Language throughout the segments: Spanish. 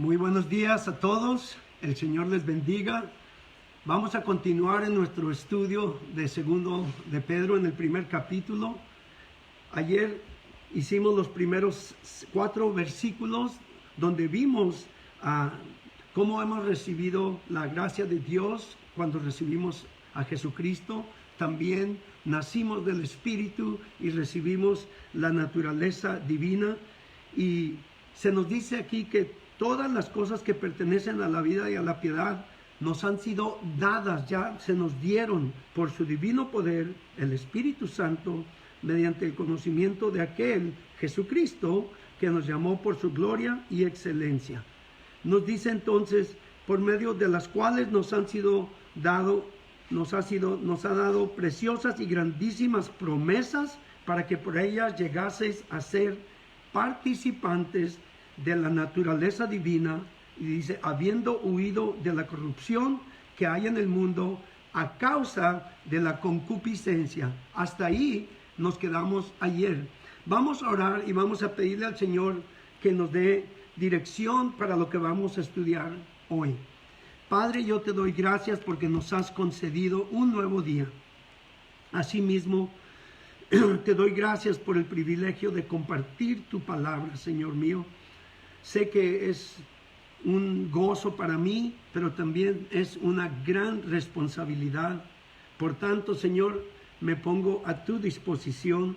Muy buenos días a todos, el Señor les bendiga. Vamos a continuar en nuestro estudio de segundo de Pedro en el primer capítulo. Ayer hicimos los primeros 4 versículos donde vimos cómo hemos recibido la gracia de Dios cuando recibimos a Jesucristo. También nacimos del Espíritu y recibimos la naturaleza divina. Y se nos dice aquí que todas las cosas que pertenecen a la vida y a la piedad nos han sido dadas, ya se nos dieron por su divino poder, el Espíritu Santo, mediante el conocimiento de aquel Jesucristo que nos llamó por su gloria y excelencia. Nos dice entonces, por medio de las cuales nos ha dado preciosas y grandísimas promesas para que por ellas llegaseis a ser participantes de la naturaleza divina, y dice, habiendo huido de la corrupción que hay en el mundo a causa de la concupiscencia. Hasta ahí nos quedamos ayer. Vamos a orar y vamos a pedirle al Señor que nos dé dirección para lo que vamos a estudiar hoy. Padre, yo te doy gracias porque nos has concedido un nuevo día. Asimismo, te doy gracias por el privilegio de compartir tu palabra, Señor mío. Sé que es un gozo para mí, pero también es una gran responsabilidad. Por tanto, Señor, me pongo a tu disposición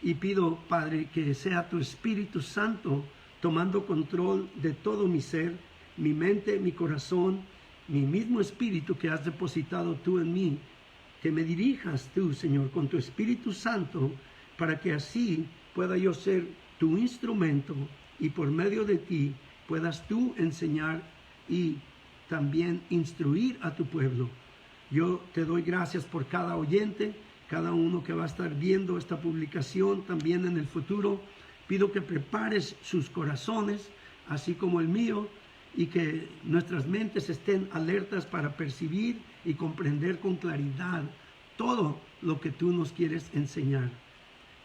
y pido, Padre, que sea tu Espíritu Santo tomando control de todo mi ser, mi mente, mi corazón, mi mismo espíritu que has depositado tú en mí. Que me dirijas tú, Señor, con tu Espíritu Santo, para que así pueda yo ser tu instrumento y por medio de ti puedas tú enseñar y también instruir a tu pueblo. Yo te doy gracias por cada oyente, cada uno que va a estar viendo esta publicación también en el futuro. Pido que prepares sus corazones, así como el mío, y que nuestras mentes estén alertas para percibir y comprender con claridad todo lo que tú nos quieres enseñar.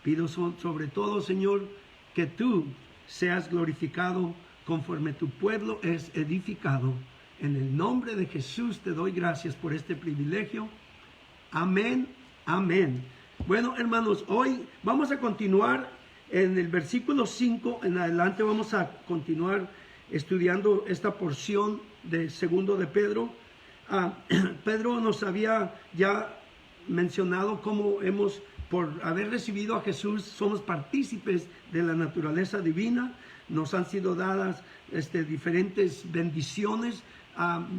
Pido sobre todo, Señor, que tú seas glorificado conforme tu pueblo es edificado. En el nombre de Jesús te doy gracias por este privilegio. Amén, amén. Bueno, hermanos, hoy vamos a continuar en el versículo 5 en adelante. Vamos a continuar estudiando esta porción de segundo de Pedro. Pedro nos había ya mencionado cómo por haber recibido a Jesús, somos partícipes de la naturaleza divina. Nos han sido dadas diferentes bendiciones.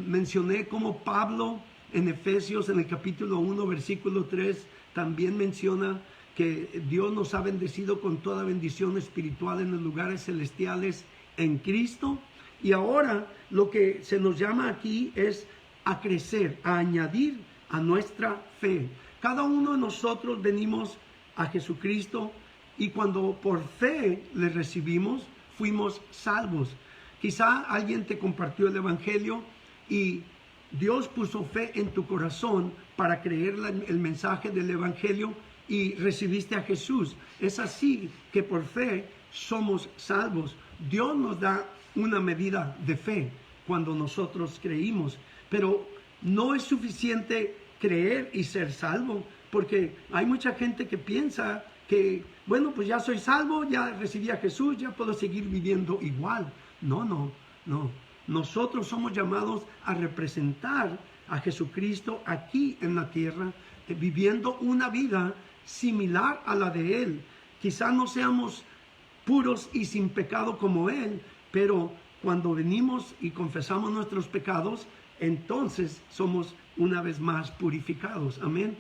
Mencioné cómo Pablo en Efesios, en el capítulo 1, versículo 3, también menciona que Dios nos ha bendecido con toda bendición espiritual en los lugares celestiales en Cristo. Y ahora lo que se nos llama aquí es a crecer, a añadir a nuestra fe. Cada uno de nosotros venimos a Jesucristo y cuando por fe le recibimos, fuimos salvos. Quizá alguien te compartió el Evangelio y Dios puso fe en tu corazón para creer el mensaje del Evangelio y recibiste a Jesús. Es así que por fe somos salvos. Dios nos da una medida de fe cuando nosotros creímos, pero no es suficiente creer y ser salvo, porque hay mucha gente que piensa que, bueno, pues ya soy salvo, ya recibí a Jesús, ya puedo seguir viviendo igual. No. Nosotros somos llamados a representar a Jesucristo aquí en la tierra, viviendo una vida similar a la de Él. Quizá no seamos puros y sin pecado como Él, pero cuando venimos y confesamos nuestros pecados, entonces somos una vez más purificados. Amén.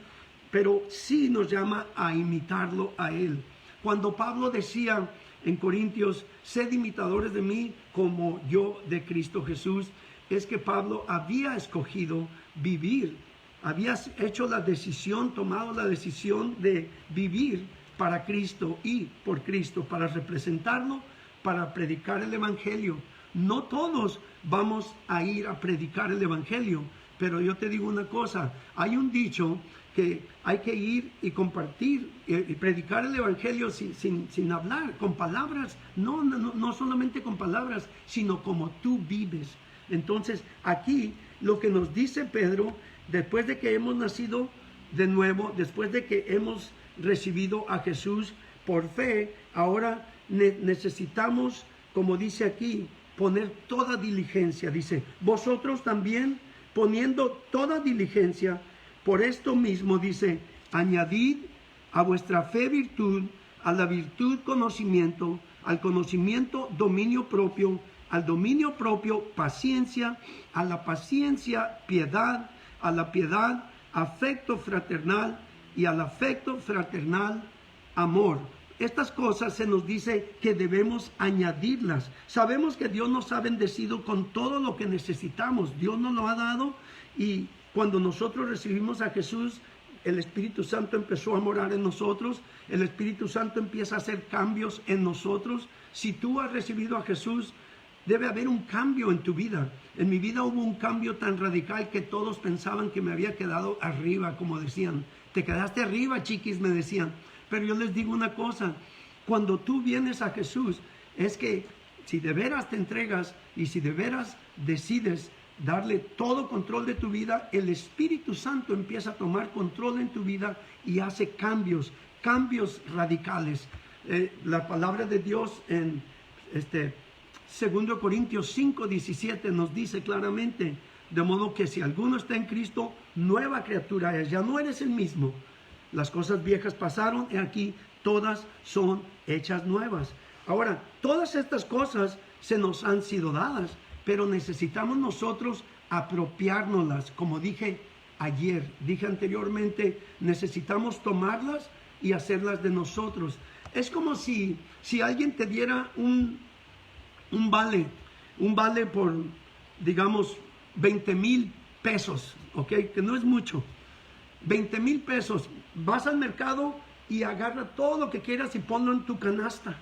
Pero sí nos llama a imitarlo a Él. Cuando Pablo decía en Corintios, sed imitadores de mí como yo de Cristo Jesús, es que Pablo había escogido vivir, había hecho la decisión, tomado la decisión de vivir para Cristo y por Cristo, para representarlo, para predicar el Evangelio. No todos vamos a ir a predicar el Evangelio, pero yo te digo una cosa, hay un dicho que hay que ir y compartir y predicar el Evangelio sin hablar, con palabras, no solamente con palabras, sino como tú vives. Entonces, aquí lo que nos dice Pedro, después de que hemos nacido de nuevo, después de que hemos recibido a Jesús por fe, ahora necesitamos, como dice aquí, poner toda diligencia. Dice, vosotros también poniendo toda diligencia, por esto mismo dice, añadid a vuestra fe virtud, a la virtud conocimiento, al conocimiento dominio propio, al dominio propio paciencia, a la paciencia piedad, a la piedad afecto fraternal y al afecto fraternal amor. Estas cosas se nos dice que debemos añadirlas. Sabemos que Dios nos ha bendecido con todo lo que necesitamos. Dios nos lo ha dado, y cuando nosotros recibimos a Jesús, el Espíritu Santo empezó a morar en nosotros. El Espíritu Santo empieza a hacer cambios en nosotros. Si tú has recibido a Jesús, debe haber un cambio en tu vida. En mi vida hubo un cambio tan radical que todos pensaban que me había quedado arriba, como decían. Te quedaste arriba, chiquis, me decían. Pero yo les digo una cosa, cuando tú vienes a Jesús, es que si de veras te entregas y si de veras decides darle todo control de tu vida, el Espíritu Santo empieza a tomar control en tu vida y hace cambios radicales. La palabra de Dios en 2 Corintios 5:17 nos dice claramente, de modo que si alguno está en Cristo, nueva criatura es, ya no eres el mismo. Las cosas viejas pasaron y aquí todas son hechas nuevas. Ahora, todas estas cosas se nos han sido dadas, pero necesitamos nosotros apropiárnoslas. Como dije anteriormente, necesitamos tomarlas y hacerlas de nosotros. Es como si alguien te diera un vale por, digamos, 20,000 pesos, ¿ok? Que no es mucho. 20,000 pesos, vas al mercado y agarra todo lo que quieras y ponlo en tu canasta.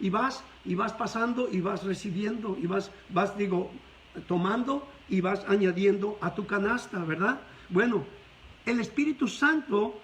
Y vas pasando y vas recibiendo y vas tomando y vas añadiendo a tu canasta, ¿verdad? Bueno, el Espíritu Santo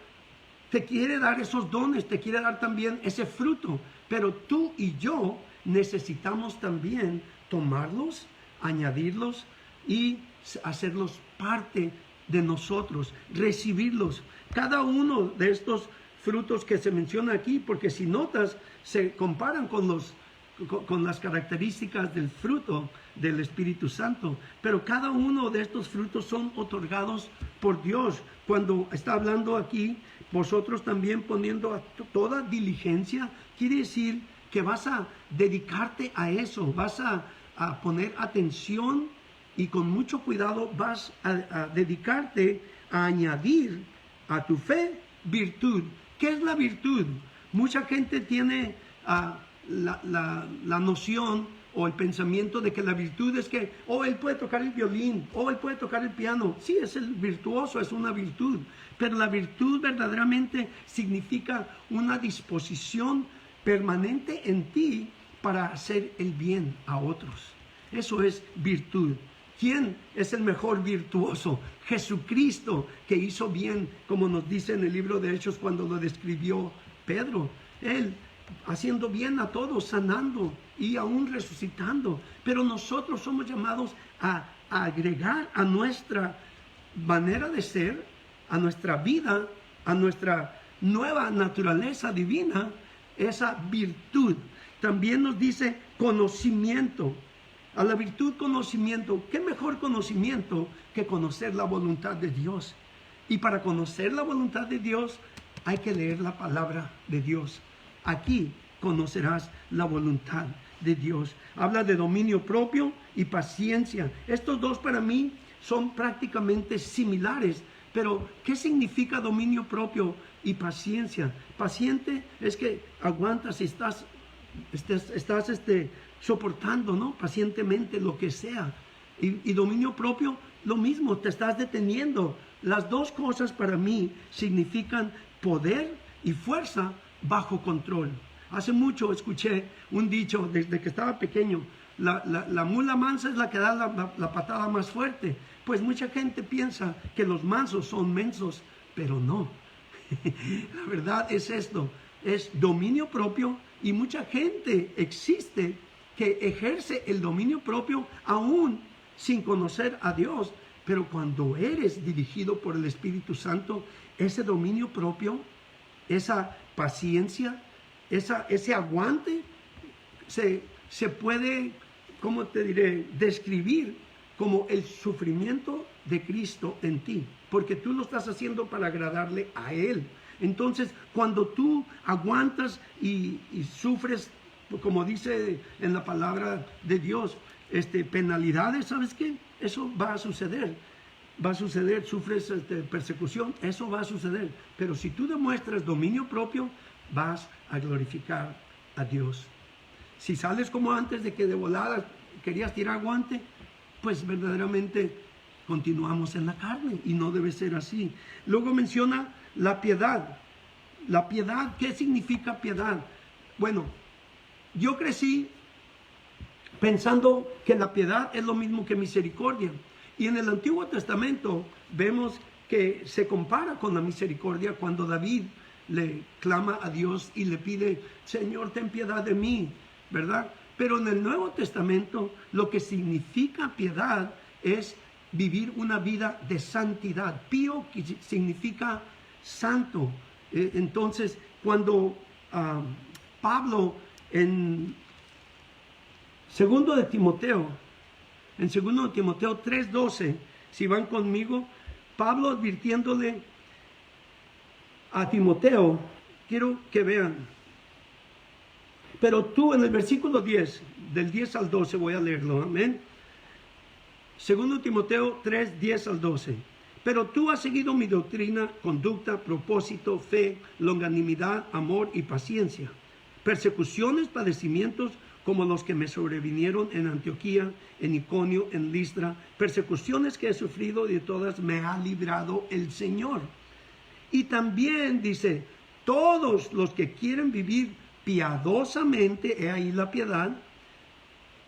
te quiere dar esos dones, te quiere dar también ese fruto, pero tú y yo necesitamos también tomarlos, añadirlos y hacerlos parte de nosotros, recibirlos. Cada uno de estos frutos que se menciona aquí, porque si notas, se comparan con las características del fruto del Espíritu Santo, pero cada uno de estos frutos son otorgados por Dios. Cuando está hablando aquí, vosotros también poniendo toda diligencia, quiere decir que vas a dedicarte a eso, vas a poner atención y con mucho cuidado vas a dedicarte a añadir a tu fe virtud. ¿Qué es la virtud? Mucha gente tiene la noción o el pensamiento de que la virtud es que, él puede tocar el violín, él puede tocar el piano. Sí, es el virtuoso, es una virtud. Pero la virtud verdaderamente significa una disposición permanente en ti para hacer el bien a otros. Eso es virtud. ¿Quién es el mejor virtuoso? Jesucristo, que hizo bien, como nos dice en el libro de Hechos cuando lo describió Pedro. Él haciendo bien a todos, sanando y aún resucitando. Pero nosotros somos llamados a agregar a nuestra manera de ser, a nuestra vida, a nuestra nueva naturaleza divina, esa virtud. También nos dice conocimiento. A la virtud conocimiento. ¿Qué mejor conocimiento que conocer la voluntad de Dios? Y para conocer la voluntad de Dios hay que leer la palabra de Dios. Aquí conocerás la voluntad de Dios. Habla de dominio propio y paciencia. Estos dos para mí son prácticamente similares. Pero, ¿qué significa dominio propio y paciencia? Paciente es que aguantas y estás soportando, ¿no? Pacientemente lo que sea. Y dominio propio, lo mismo, te estás deteniendo. Las dos cosas para mí significan poder y fuerza bajo control. Hace mucho escuché un dicho desde que estaba pequeño: la mula mansa es la que da la patada más fuerte. Pues mucha gente piensa que los mansos son mensos. pero no. La verdad es esto, es dominio propio, y mucha gente existe que ejerce el dominio propio aún sin conocer a Dios, pero cuando eres dirigido por el Espíritu Santo, ese dominio propio, esa paciencia, ese aguante, se puede, ¿cómo te diré?, describir como el sufrimiento de Cristo en ti, porque tú lo estás haciendo para agradarle a Él. Entonces, cuando tú aguantas y sufres, como dice en la palabra de Dios, penalidades, ¿sabes qué? Eso va a suceder. Va a suceder, sufres persecución, eso va a suceder. Pero si tú demuestras dominio propio, vas a glorificar a Dios. Si sales como antes de que de volada querías tirar guante, pues verdaderamente continuamos en la carne, y no debe ser así. Luego menciona la piedad. La piedad, ¿qué significa piedad? Bueno, yo crecí pensando que la piedad es lo mismo que misericordia. Y en el Antiguo Testamento vemos que se compara con la misericordia cuando David le clama a Dios y le pide, Señor, ten piedad de mí, ¿verdad? Pero en el Nuevo Testamento lo que significa piedad es vivir una vida de santidad. Pío significa santo. Entonces, cuando Pablo en 2 de Timoteo, en 2 de Timoteo 3:12, si van conmigo, Pablo advirtiéndole a Timoteo, quiero que vean, pero tú en el versículo 10, del 10 al 12 voy a leerlo, amén. 2 Timoteo 3, 10 al 12. Pero tú has seguido mi doctrina, conducta, propósito, fe, longanimidad, amor y paciencia. Persecuciones, padecimientos como los que me sobrevinieron en Antioquía, en Iconio, en Listra. Persecuciones que he sufrido, y de todas me ha librado el Señor. Y también dice, todos los que quieren vivir piadosamente, he ahí la piedad,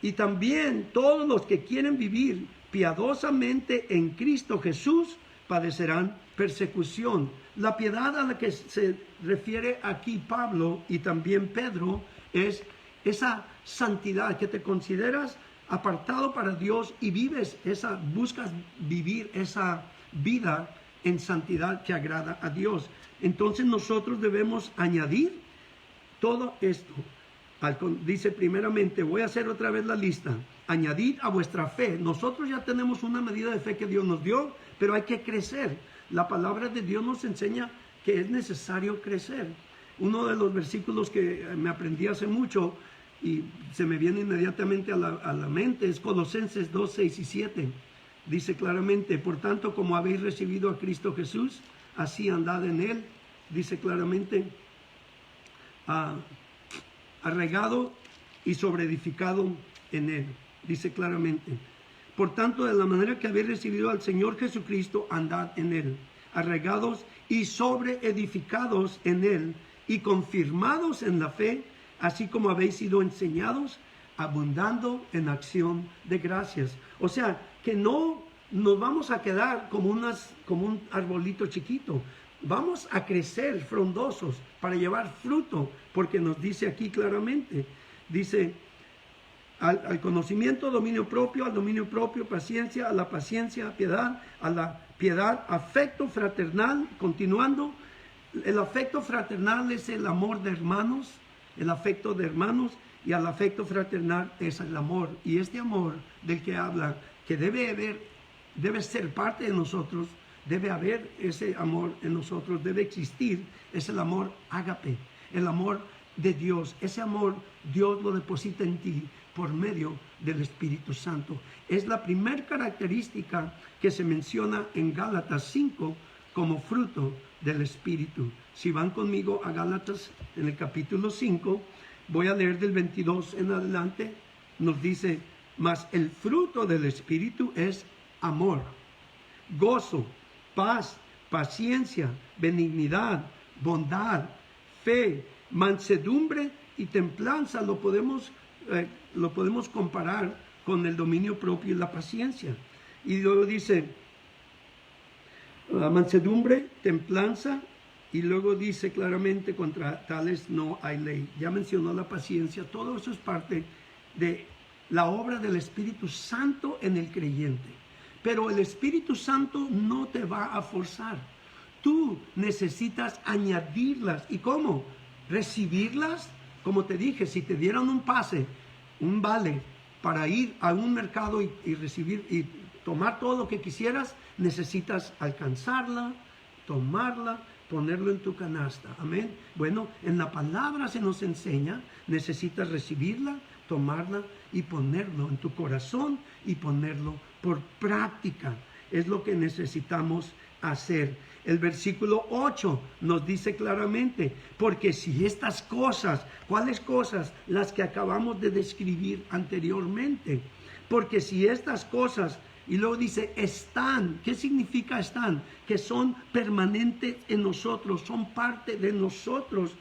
y también todos los que quieren vivir piadosamente en Cristo Jesús padecerán persecución. La piedad a la que se refiere aquí Pablo y también Pedro es esa santidad, que te consideras apartado para Dios y buscas vivir esa vida en santidad que agrada a Dios. Entonces nosotros debemos añadir todo esto. Dice primeramente, voy a hacer otra vez la lista. Añadid a vuestra fe. Nosotros ya tenemos una medida de fe que Dios nos dio, pero hay que crecer. La palabra de Dios nos enseña que es necesario crecer. Uno de los versículos que me aprendí hace mucho y se me viene inmediatamente a la mente es Colosenses 2, 6 y 7. Dice claramente, por tanto, como habéis recibido a Cristo Jesús, así andad en Él. Dice claramente, arraigado y sobreedificado en Él. Dice claramente, por tanto, de la manera que habéis recibido al Señor Jesucristo, andad en Él, arraigados y sobreedificados en Él, y confirmados en la fe, así como habéis sido enseñados, abundando en acción de gracias. O sea, que no nos vamos a quedar como un arbolito chiquito. Vamos a crecer frondosos para llevar fruto, porque nos dice aquí claramente, dice, al conocimiento, dominio propio, al dominio propio, paciencia, a la paciencia, piedad, a la piedad, afecto fraternal. Continuando, el afecto fraternal es el amor de hermanos, el afecto de hermanos, y al afecto fraternal es el amor. Y este amor del que habla, que debe ser parte de nosotros, debe haber ese amor en nosotros, debe existir, es el amor ágape, el amor de Dios. Ese amor Dios lo deposita en ti por medio del Espíritu Santo. Es la primera característica que se menciona en Gálatas 5 como fruto del Espíritu. Si van conmigo a Gálatas en el capítulo 5, voy a leer del 22 en adelante, nos dice, mas el fruto del Espíritu es amor, gozo, paz, paciencia, benignidad, bondad, fe, mansedumbre y templanza. Lo podemos comparar con el dominio propio y la paciencia. Y luego dice, mansedumbre, templanza, y luego dice claramente, contra tales no hay ley. Ya mencionó la paciencia, todo eso es parte de la obra del Espíritu Santo en el creyente. Pero el Espíritu Santo no te va a forzar. Tú necesitas añadirlas. ¿Y cómo? Recibirlas. Como te dije, si te dieran un pase, un vale para ir a un mercado y recibir y tomar todo lo que quisieras, necesitas alcanzarla, tomarla, ponerlo en tu canasta. Amén. Bueno, en la palabra se nos enseña, necesitas recibirla, tomarla y ponerlo en tu corazón y ponerlo por práctica. Es lo que necesitamos hacer. El versículo 8 nos dice claramente, porque si estas cosas, ¿cuáles cosas? Las que acabamos de describir anteriormente. Porque si estas cosas, y luego dice, están. ¿Qué significa están? Que son permanentes en nosotros, son parte de nosotros.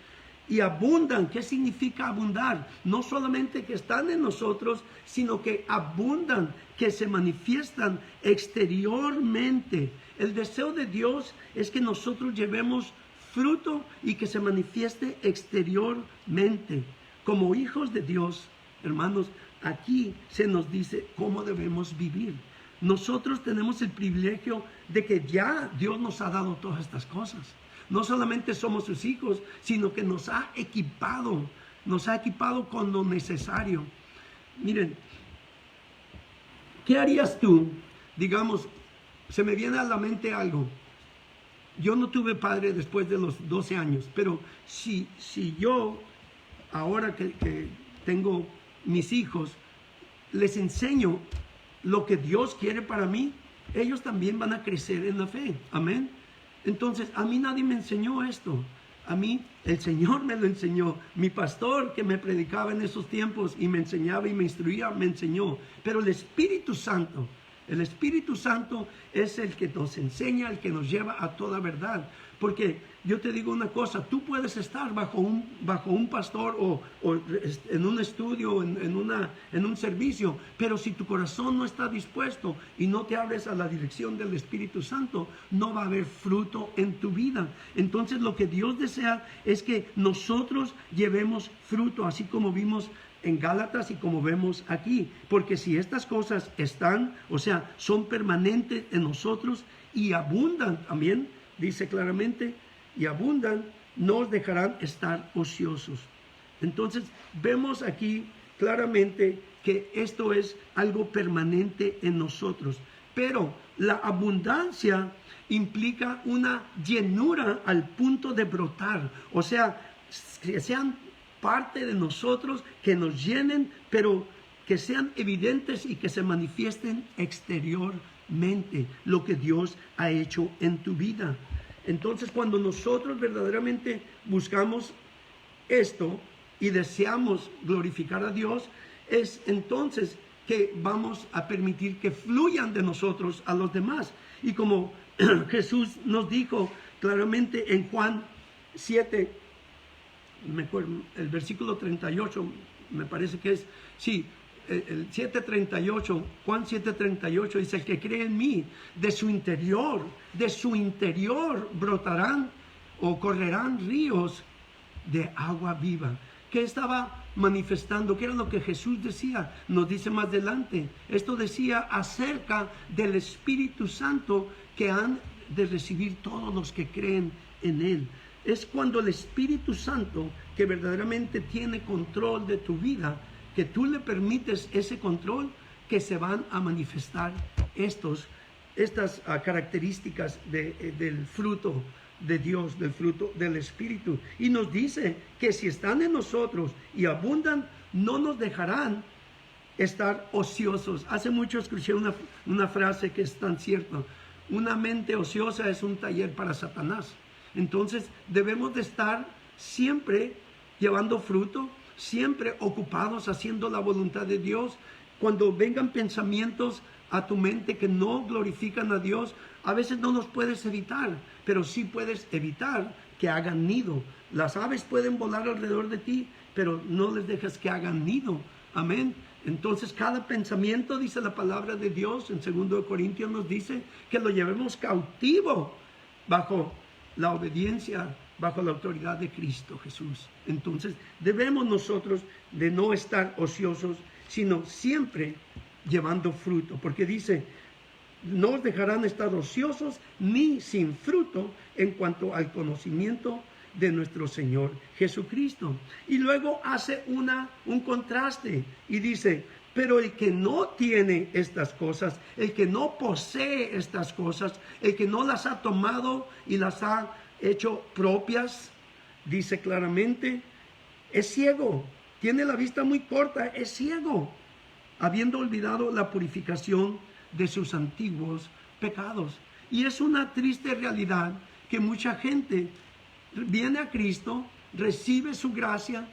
Y abundan. ¿Qué significa abundar? No solamente que están en nosotros, sino que abundan, que se manifiestan exteriormente. El deseo de Dios es que nosotros llevemos fruto y que se manifieste exteriormente. Como hijos de Dios, hermanos, aquí se nos dice cómo debemos vivir. Nosotros tenemos el privilegio de que ya Dios nos ha dado todas estas cosas. No solamente somos sus hijos, sino que nos ha equipado con lo necesario. Miren, ¿qué harías tú? Digamos, se me viene a la mente algo. Yo no tuve padre después de los 12 años, pero si yo, ahora que tengo mis hijos, les enseño lo que Dios quiere para mí, ellos también van a crecer en la fe. Amén. Entonces, a mí nadie me enseñó esto. A mí el Señor me lo enseñó. Mi pastor que me predicaba en esos tiempos y me enseñaba y me instruía, me enseñó. Pero el Espíritu Santo es el que nos enseña, el que nos lleva a toda verdad. Porque yo te digo una cosa, tú puedes estar bajo un pastor o en un estudio, en un servicio, pero si tu corazón no está dispuesto y no te abres a la dirección del Espíritu Santo, no va a haber fruto en tu vida. Entonces lo que Dios desea es que nosotros llevemos fruto, así como vimos en Gálatas y como vemos aquí, porque si estas cosas están, o sea, son permanentes en nosotros y abundan también, dice claramente, y abundan, no os dejarán estar ociosos. Entonces, vemos aquí claramente que esto es algo permanente en nosotros, pero la abundancia implica una llenura al punto de brotar, o sea, que sean parte de nosotros, que nos llenen, pero que sean evidentes y que se manifiesten exteriormente lo que Dios ha hecho en tu vida. Entonces, cuando nosotros verdaderamente buscamos esto y deseamos glorificar a Dios, es entonces que vamos a permitir que fluyan de nosotros a los demás. Y como Jesús nos dijo claramente en Juan 7, me acuerdo, el versículo 38, me parece que es, sí, el 7:38, Juan 7:38 dice, el que cree en mí, de su interior brotarán o correrán ríos de agua viva. ¿Qué estaba manifestando? ¿Qué era lo que Jesús decía? Nos dice más adelante. Esto decía acerca del Espíritu Santo que han de recibir todos los que creen en Él. Es cuando el Espíritu Santo, que verdaderamente tiene control de tu vida, que tú le permites ese control, que se van a manifestar estas características del fruto de Dios, del fruto del Espíritu. Y nos dice que si están en nosotros y abundan, no nos dejarán estar ociosos. Hace mucho escuché una frase que es tan cierta: una mente ociosa es un taller para Satanás. Entonces debemos de estar siempre llevando fruto, siempre ocupados haciendo la voluntad de Dios. Cuando vengan pensamientos a tu mente que no glorifican a Dios, a veces no los puedes evitar, pero sí puedes evitar que hagan nido. Las aves pueden volar alrededor de ti, pero no les dejes que hagan nido. Amén. Entonces cada pensamiento, dice la palabra de Dios, en 2 Corintios nos dice que lo llevemos cautivo bajo la obediencia, bajo la autoridad de Cristo Jesús. Entonces debemos nosotros de no estar ociosos, sino siempre llevando fruto, porque dice, no os dejarán estar ociosos ni sin fruto en cuanto al conocimiento de nuestro Señor Jesucristo. Y luego hace un contraste y dice, pero el que no tiene estas cosas, el que no posee estas cosas, el que no las ha tomado y las ha hecho propias, dice claramente, es ciego, tiene la vista muy corta, es ciego, habiendo olvidado la purificación de sus antiguos pecados. Y es una triste realidad que mucha gente viene a Cristo, recibe su gracia,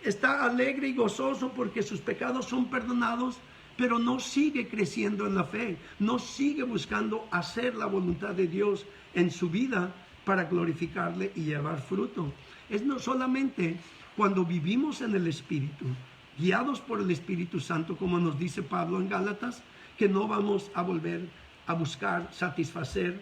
está alegre y gozoso porque sus pecados son perdonados, pero no sigue creciendo en la fe, no sigue buscando hacer la voluntad de Dios en su vida para glorificarle y llevar fruto. Es no solamente cuando vivimos en el Espíritu, guiados por el Espíritu Santo, como nos dice Pablo en Gálatas, que no vamos a volver a buscar satisfacer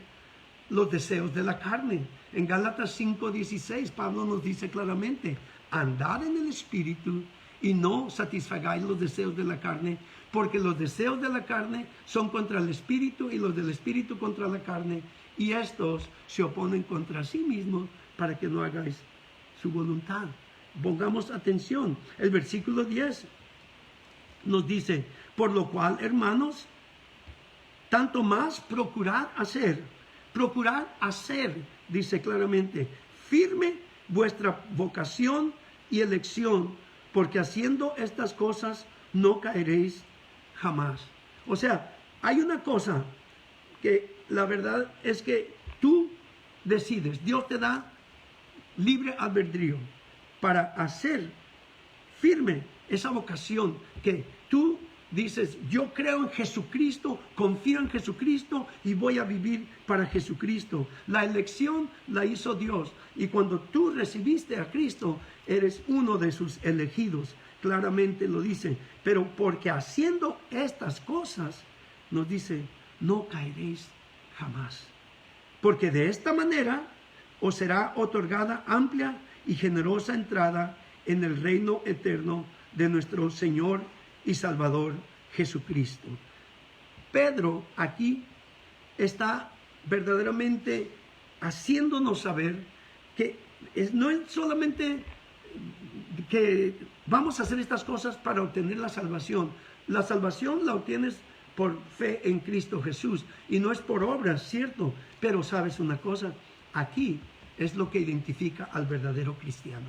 los deseos de la carne. En Gálatas 5:16 Pablo nos dice claramente, andad en el Espíritu y no satisfagáis los deseos de la carne, porque los deseos de la carne son contra el Espíritu y los del Espíritu contra la carne, y estos se oponen contra sí mismos para que no hagáis su voluntad. Pongamos atención, el versículo 10 nos dice, por lo cual, hermanos, tanto más procurad hacer, dice claramente, firme vuestra vocación y elección, porque haciendo estas cosas no caeréis jamás. O sea, hay una cosa que la verdad es que tú decides, Dios te da libre albedrío para hacer firme esa vocación que tú dices, yo creo en Jesucristo, confío en Jesucristo y voy a vivir para Jesucristo. La elección la hizo Dios y cuando tú recibiste a Cristo, eres uno de sus elegidos. Claramente lo dice, pero porque haciendo estas cosas, nos dice, no caeréis jamás. Porque de esta manera os será otorgada amplia y generosa entrada en el reino eterno de nuestro Señor y Salvador Jesucristo. Pedro aquí está verdaderamente haciéndonos saber que no es solamente que vamos a hacer estas cosas para obtener la salvación. La salvación la obtienes por fe en Cristo Jesús y no es por obras, ¿cierto? Pero sabes una cosa, aquí es lo que identifica al verdadero cristiano.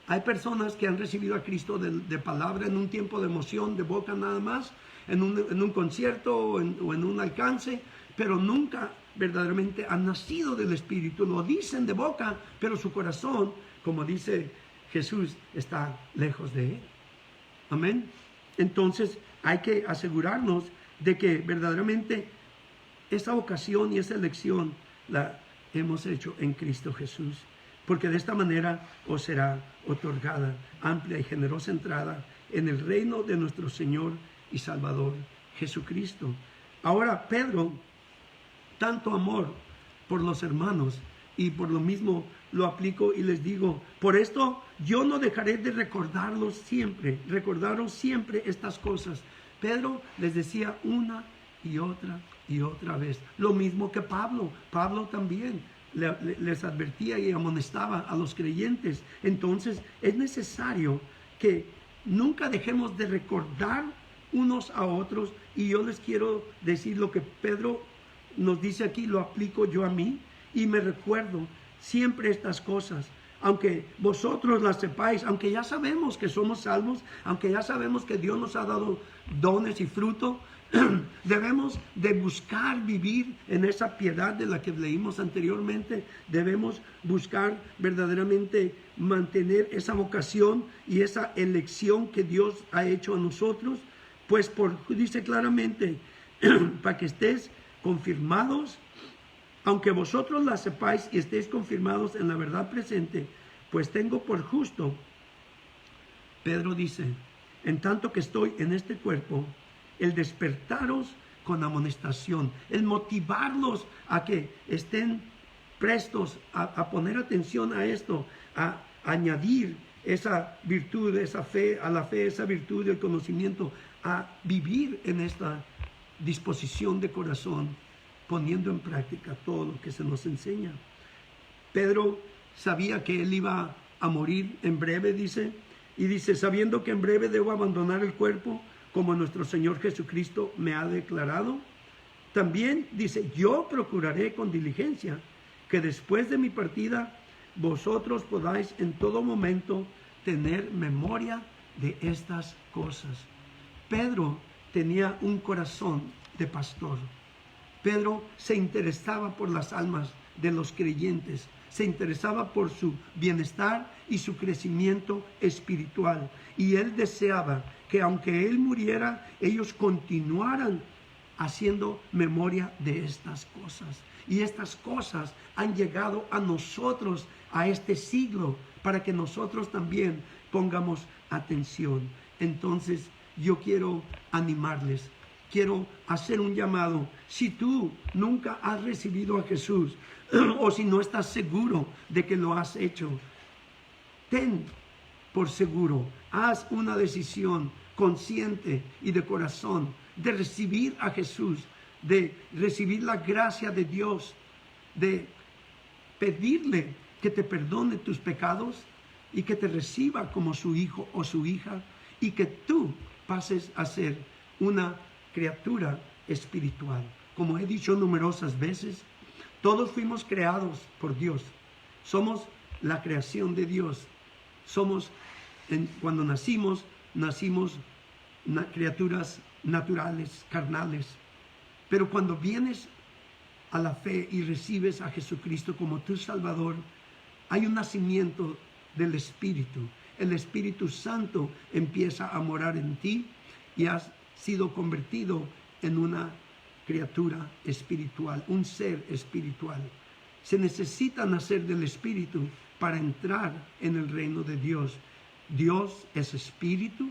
Hay personas que han recibido a Cristo de palabra en un tiempo de emoción, de boca nada más, en un concierto o en un alcance, pero nunca verdaderamente han nacido del Espíritu. Lo dicen de boca, pero su corazón, como dice Jesús, está lejos de Él. Amén. Entonces hay que asegurarnos de que verdaderamente esa vocación y esa elección la hemos hecho en Cristo Jesús. Porque de esta manera os será otorgada amplia y generosa entrada en el reino de nuestro Señor y Salvador Jesucristo. Ahora Pedro, tanto amor por los hermanos y por lo mismo lo aplico y les digo, por esto yo no dejaré de recordaros siempre estas cosas. Pedro les decía una y otra vez, lo mismo que Pablo también les advertía y amonestaba a los creyentes. Entonces es necesario que nunca dejemos de recordar unos a otros, y yo les quiero decir lo que Pedro nos dice aquí, lo aplico yo a mí y me recuerdo siempre estas cosas, aunque vosotros las sepáis, aunque ya sabemos que somos salvos, aunque ya sabemos que Dios nos ha dado dones y fruto, debemos de buscar vivir en esa piedad de la que leímos anteriormente. Debemos buscar verdaderamente mantener esa vocación y esa elección que Dios ha hecho a nosotros, pues dice claramente, para que estéis confirmados, aunque vosotros la sepáis y estéis confirmados en la verdad presente, pues tengo por justo, Pedro dice, en tanto que estoy en este cuerpo, el despertaros con amonestación, el motivarlos a que estén prestos a poner atención a esto, a añadir esa virtud, esa fe, a la fe, esa virtud del conocimiento, a vivir en esta disposición de corazón, poniendo en práctica todo lo que se nos enseña. Pedro sabía que él iba a morir en breve, dice, y dice, sabiendo que en breve debo abandonar el cuerpo, como nuestro Señor Jesucristo me ha declarado, también dice, yo procuraré con diligencia que después de mi partida vosotros podáis en todo momento tener memoria de estas cosas. Pedro tenía un corazón de pastor. Pedro se interesaba por las almas de los creyentes, se interesaba por su bienestar y su crecimiento espiritual. Y él deseaba que aunque él muriera, ellos continuaran haciendo memoria de estas cosas. Y estas cosas han llegado a nosotros, a este siglo, para que nosotros también pongamos atención. Entonces, yo quiero animarles, quiero hacer un llamado. Si tú nunca has recibido a Jesús, o si no estás seguro de que lo has hecho, ten por seguro, haz una decisión consciente y de corazón de recibir a Jesús, de recibir la gracia de Dios, de pedirle que te perdone tus pecados y que te reciba como su hijo o su hija, y que tú pases a ser una criatura espiritual. Como he dicho numerosas veces, todos fuimos creados por Dios. Somos la creación de Dios. Cuando nacimos criaturas naturales, carnales. Pero cuando vienes a la fe y recibes a Jesucristo como tu Salvador, hay un nacimiento del Espíritu. El Espíritu Santo empieza a morar en ti y has sido convertido en una criatura espiritual, un ser espiritual. Se necesita nacer del Espíritu para entrar en el reino de Dios. Dios es Espíritu,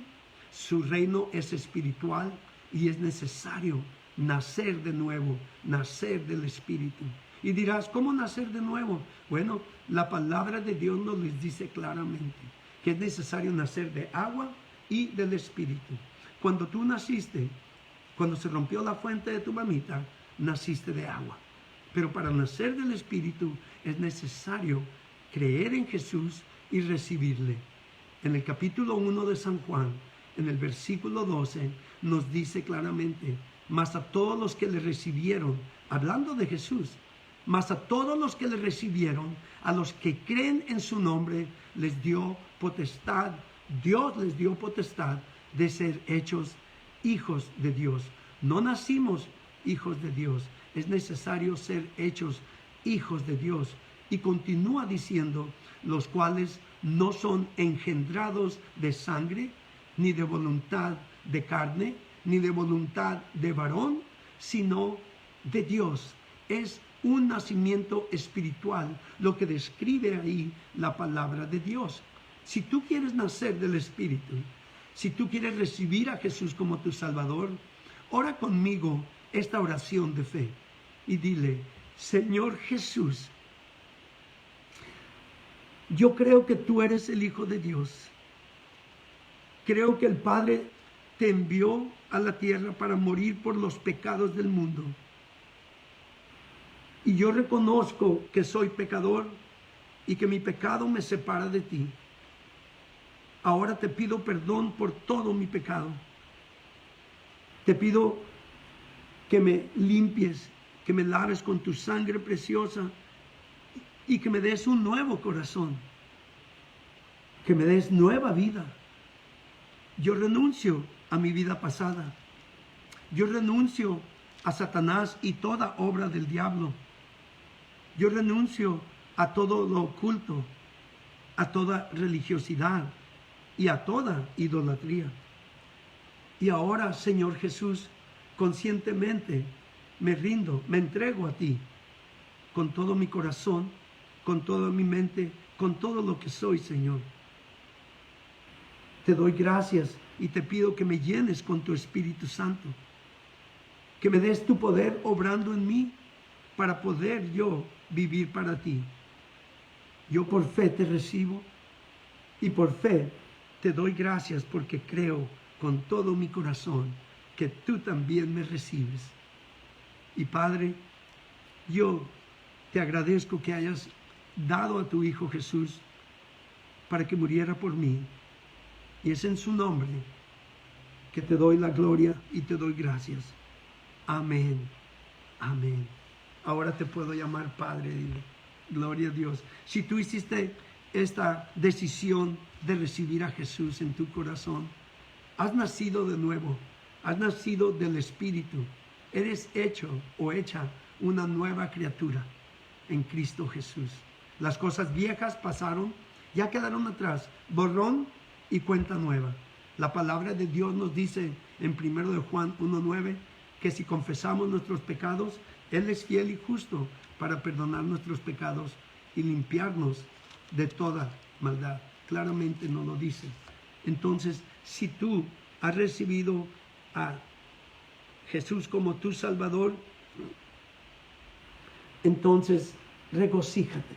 su reino es espiritual y es necesario nacer de nuevo, nacer del Espíritu. Y dirás, ¿cómo nacer de nuevo? Bueno, la palabra de Dios nos les dice claramente que es necesario nacer de agua y del Espíritu. Cuando tú naciste, cuando se rompió la fuente de tu mamita, naciste de agua. Pero para nacer del Espíritu es necesario creer en Jesús y recibirle. En el capítulo 1 de San Juan, en el versículo 12, nos dice claramente, mas a todos los que le recibieron, hablando de Jesús, mas a todos los que le recibieron, a los que creen en su nombre, les dio potestad, Dios les dio potestad de ser hechos hijos de Dios. No nacimos hijos de Dios, es necesario ser hechos hijos de Dios. Y continúa diciendo, los cuales no son engendrados de sangre, ni de voluntad de carne, ni de voluntad de varón, sino de Dios. Es un nacimiento espiritual, lo que describe ahí la palabra de Dios. Si tú quieres nacer del Espíritu, si tú quieres recibir a Jesús como tu Salvador, ora conmigo esta oración de fe y dile, Señor Jesús, yo creo que tú eres el Hijo de Dios. Creo que el Padre te envió a la tierra para morir por los pecados del mundo. Y yo reconozco que soy pecador y que mi pecado me separa de ti. Ahora te pido perdón por todo mi pecado. Te pido que me limpies, que me laves con tu sangre preciosa y que me des un nuevo corazón, que me des nueva vida. Yo renuncio a mi vida pasada. Yo renuncio a Satanás y toda obra del diablo. Yo renuncio a todo lo oculto, a toda religiosidad y a toda idolatría. Y ahora, Señor Jesús, conscientemente me rindo, me entrego a ti, con todo mi corazón, con toda mi mente, con todo lo que soy, Señor. Te doy gracias y te pido que me llenes con tu Espíritu Santo, que me des tu poder obrando en mí para poder yo vivir para ti. Yo por fe te recibo y por fe te doy gracias porque creo con todo mi corazón que tú también me recibes. Y Padre, yo te agradezco que hayas dado a tu Hijo Jesús para que muriera por mí. Y es en su nombre que te doy la gloria y te doy gracias. Amén. Amén. Ahora te puedo llamar Padre, dile. Gloria a Dios. Si tú hiciste esta decisión de recibir a Jesús en tu corazón, has nacido de nuevo, has nacido del Espíritu, eres hecho o hecha una nueva criatura en Cristo Jesús. Las cosas viejas pasaron, ya quedaron atrás, borrón y cuenta nueva. La palabra de Dios nos dice en 1 de Juan 1:9 que si confesamos nuestros pecados, Él es fiel y justo para perdonar nuestros pecados y limpiarnos de toda maldad. Claramente nos lo dice. Entonces, si tú has recibido a Jesús como tu Salvador, entonces regocíjate.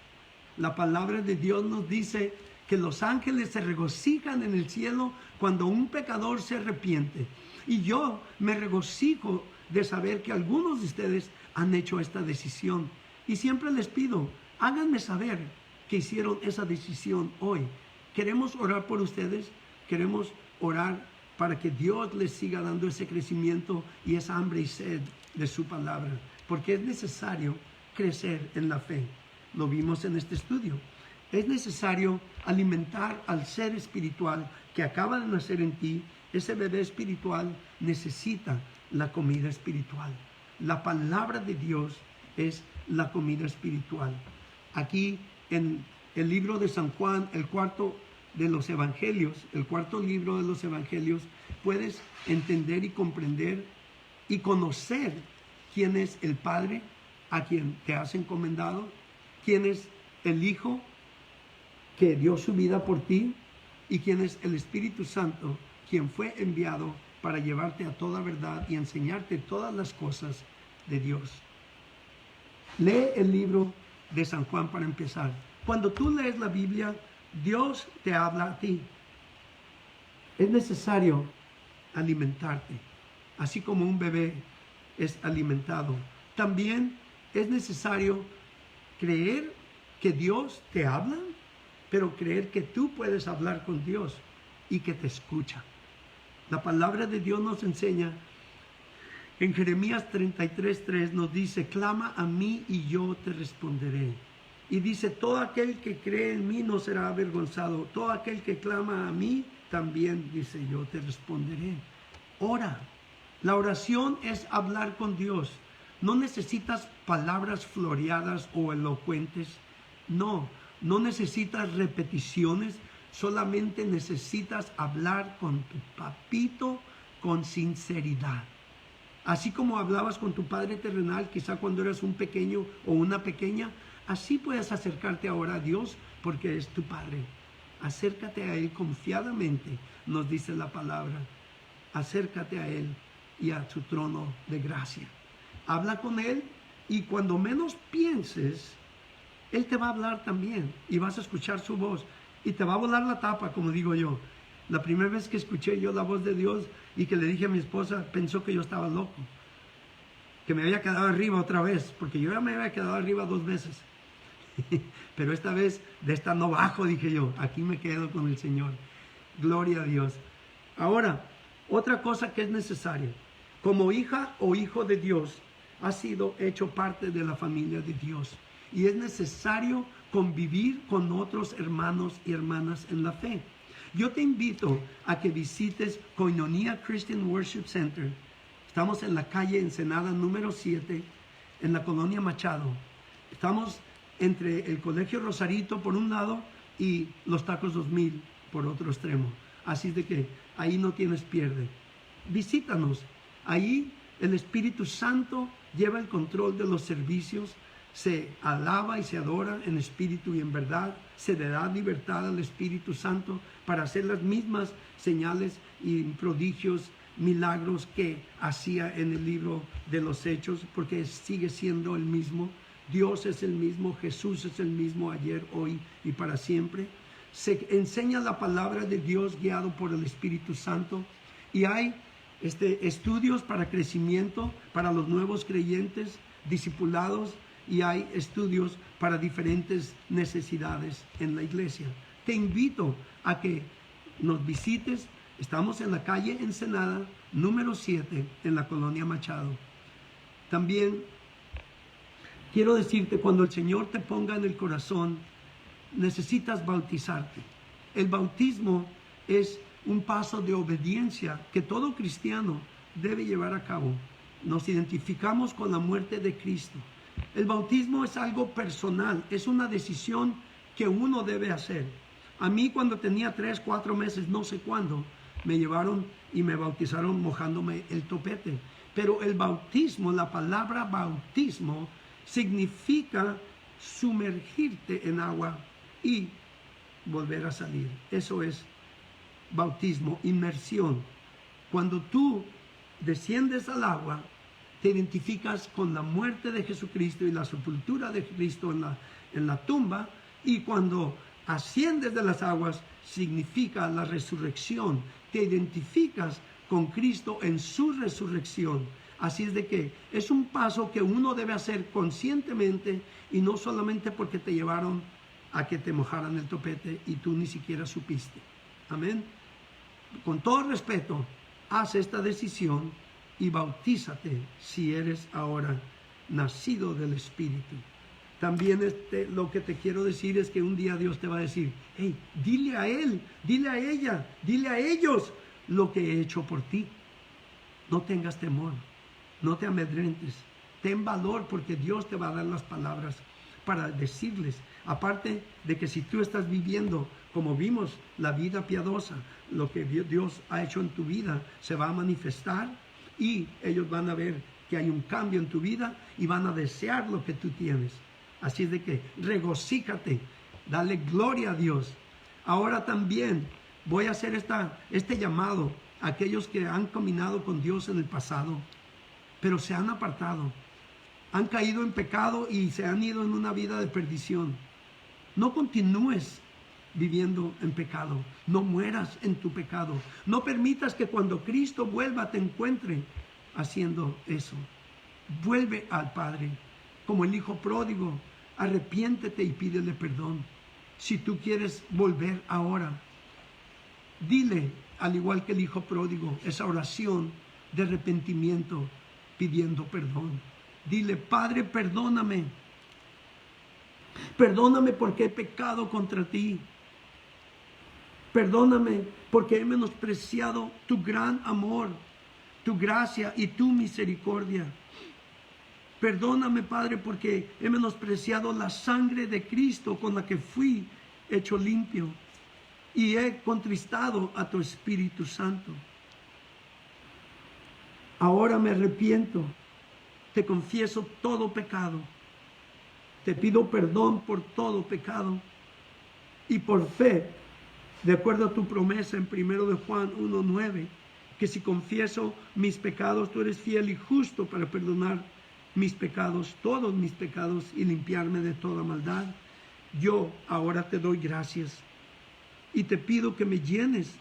La palabra de Dios nos dice que los ángeles se regocijan en el cielo cuando un pecador se arrepiente. Y yo me regocijo de saber que algunos de ustedes han hecho esta decisión. Y siempre les pido, háganme saber que hicieron esa decisión hoy. Queremos orar por ustedes, queremos orar para que Dios les siga dando ese crecimiento y esa hambre y sed de su palabra, porque es necesario crecer en la fe. Lo vimos en este estudio. Es necesario alimentar al ser espiritual que acaba de nacer en ti. Ese bebé espiritual necesita la comida espiritual. La palabra de Dios es la comida espiritual. Aquí en el libro de San Juan, el cuarto de los evangelios, el cuarto libro de los evangelios, puedes entender y comprender y conocer quién es el Padre a quien te has encomendado, quién es el Hijo que dio su vida por ti y quién es el Espíritu Santo quien fue enviado para llevarte a toda verdad y enseñarte todas las cosas de Dios. Lee el libro de San Juan para empezar. Cuando tú lees la Biblia, Dios te habla a ti. Es necesario alimentarte, así como un bebé es alimentado. También es necesario creer que Dios te habla, pero creer que tú puedes hablar con Dios y que te escucha. La palabra de Dios nos enseña, en Jeremías 33:3 nos dice, clama a mí y yo te responderé. Y dice, todo aquel que cree en mí no será avergonzado. Todo aquel que clama a mí, también, dice, yo te responderé. Ora. La oración es hablar con Dios. No necesitas palabras floreadas o elocuentes. No necesitas repeticiones. Solamente necesitas hablar con tu papito con sinceridad. Así como hablabas con tu Padre terrenal, quizá cuando eras un pequeño o una pequeña, así puedes acercarte ahora a Dios porque es tu Padre. Acércate a Él confiadamente, nos dice la palabra. Acércate a Él y a su trono de gracia. Habla con Él y cuando menos pienses, Él te va a hablar también y vas a escuchar su voz y te va a volar la tapa, como digo yo. La primera vez que escuché yo la voz de Dios y que le dije a mi esposa, pensó que yo estaba loco, que me había quedado arriba otra vez, porque yo ya me había quedado arriba 2 veces. Pero esta vez, de esta no bajo, dije yo, aquí me quedo con el Señor. Gloria a Dios. Ahora, otra cosa que es necesaria, como hija o hijo de Dios, has sido hecho parte de la familia de Dios. Y es necesario convivir con otros hermanos y hermanas en la fe. Yo te invito a que visites Koinonia Christian Worship Center. Estamos en la calle Ensenada número 7, en la colonia Machado. Estamos entre el Colegio Rosarito por un lado y los Tacos 2000 por otro extremo. Así de que ahí no tienes pierde. Visítanos. Ahí el Espíritu Santo lleva el control de los servicios. se alaba y se adora en espíritu y en verdad, se le da libertad al Espíritu Santo para hacer las mismas señales y prodigios, milagros que hacía en el libro de los Hechos, porque sigue siendo el mismo. Dios es el mismo, Jesús es el mismo ayer, hoy y para siempre. Se enseña la palabra de Dios guiado por el Espíritu Santo, y hay estudios para crecimiento para los nuevos creyentes, discipulados, y hay estudios para diferentes necesidades en la iglesia. Te invito a que nos visites. Estamos en la calle Ensenada, número 7, en la colonia Machado. También quiero decirte, cuando el Señor te ponga en el corazón, necesitas bautizarte. El bautismo es un paso de obediencia que todo cristiano debe llevar a cabo. Nos identificamos con la muerte de Cristo. El bautismo es algo personal, es una decisión que uno debe hacer. A mí, cuando tenía 3, 4 meses, no sé cuándo, me llevaron y me bautizaron mojándome el topete. Pero el bautismo, la palabra bautismo, significa sumergirte en agua y volver a salir. Eso es bautismo, inmersión. Cuando tú desciendes al agua, te identificas con la muerte de Jesucristo y la sepultura de Cristo en la tumba, y cuando asciendes de las aguas, significa la resurrección. Te identificas con Cristo en su resurrección. Así es de que es un paso que uno debe hacer conscientemente, y no solamente porque te llevaron a que te mojaran el topete y tú ni siquiera supiste. Amén. Con todo respeto, haz esta decisión y bautízate si eres ahora nacido del Espíritu. También lo que te quiero decir es que un día Dios te va a decir: hey, dile a él, dile a ella, dile a ellos lo que he hecho por ti. No tengas temor, no te amedrentes, ten valor, porque Dios te va a dar las palabras para decirles. Aparte de que si tú estás viviendo, como vimos, la vida piadosa, lo que Dios ha hecho en tu vida se va a manifestar, y ellos van a ver que hay un cambio en tu vida y van a desear lo que tú tienes. Así es de que regocíjate, dale gloria a Dios. Ahora también voy a hacer este llamado a aquellos que han caminado con Dios en el pasado, pero se han apartado, han caído en pecado y se han ido en una vida de perdición. No continúes viviendo en pecado, no mueras en tu pecado, no permitas que cuando Cristo vuelva te encuentre haciendo eso. Vuelve al Padre, como el hijo pródigo, arrepiéntete y pídele perdón. Si tú quieres volver ahora, dile, al igual que el hijo pródigo, esa oración de arrepentimiento pidiendo perdón. Dile: Padre, perdóname. Perdóname porque he pecado contra ti. Perdóname porque he menospreciado tu gran amor, tu gracia y tu misericordia. Perdóname, Padre, porque he menospreciado la sangre de Cristo con la que fui hecho limpio, y he contristado a tu Espíritu Santo. Ahora me arrepiento, te confieso todo pecado, te pido perdón por todo pecado, y por fe, de acuerdo a tu promesa en 1 de Juan 1:9, que si confieso mis pecados, tú eres fiel y justo para perdonar mis pecados, todos mis pecados, y limpiarme de toda maldad. Yo ahora te doy gracias y te pido que me llenes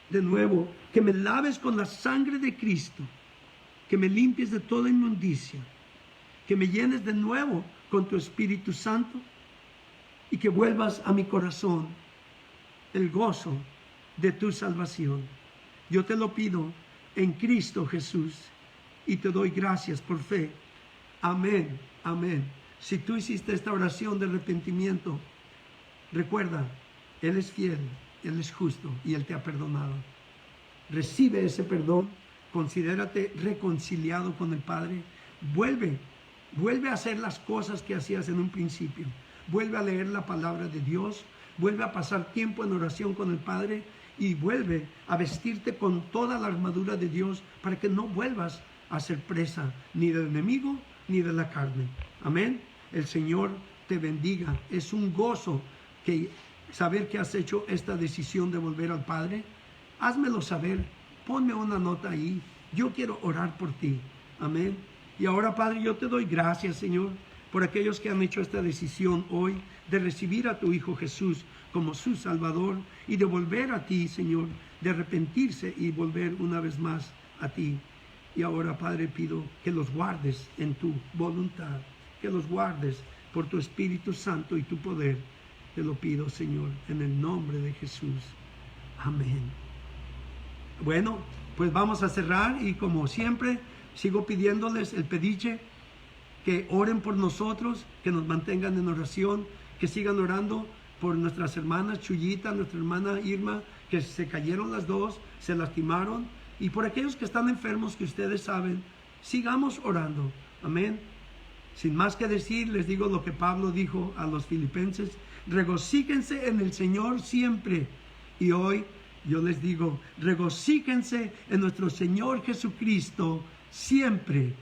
de nuevo, que me laves con la sangre de Cristo, que me limpies de toda inmundicia, que me llenes de nuevo con tu Espíritu Santo, y que vuelvas a mi corazón el gozo de tu salvación. Yo te lo pido en Cristo Jesús, y te doy gracias por fe. Amén, amén. Si tú hiciste esta oración de arrepentimiento, recuerda, Él es fiel, Él es justo, y Él te ha perdonado. Recibe ese perdón, considérate reconciliado con el Padre. Vuelve a hacer las cosas que hacías en un principio. Vuelve a leer la palabra de Dios, vuelve a pasar tiempo en oración con el Padre, y vuelve a vestirte con toda la armadura de Dios, para que no vuelvas a ser presa ni del enemigo ni de la carne. Amén. El Señor te bendiga. Es un gozo saber que has hecho esta decisión de volver al Padre. Házmelo saber. Ponme una nota ahí. Yo quiero orar por ti. Amén. Y ahora, Padre, yo te doy gracias, Señor, por aquellos que han hecho esta decisión hoy de recibir a tu Hijo Jesús como su Salvador y de volver a ti, Señor, de arrepentirse y volver una vez más a ti. Y ahora, Padre, pido que los guardes en tu voluntad, que los guardes por tu Espíritu Santo y tu poder. Te lo pido, Señor, en el nombre de Jesús. Amén. Bueno, pues vamos a cerrar y como siempre, sigo pidiéndoles el pediche, que oren por nosotros, que nos mantengan en oración, que sigan orando por nuestras hermanas Chuyita, nuestra hermana Irma, que se cayeron las dos, se lastimaron, y por aquellos que están enfermos, que ustedes saben, sigamos orando. Amén. Sin más que decir, les digo lo que Pablo dijo a los filipenses: regocíquense en el Señor siempre. Y hoy yo les digo, regocíquense en nuestro Señor Jesucristo siempre.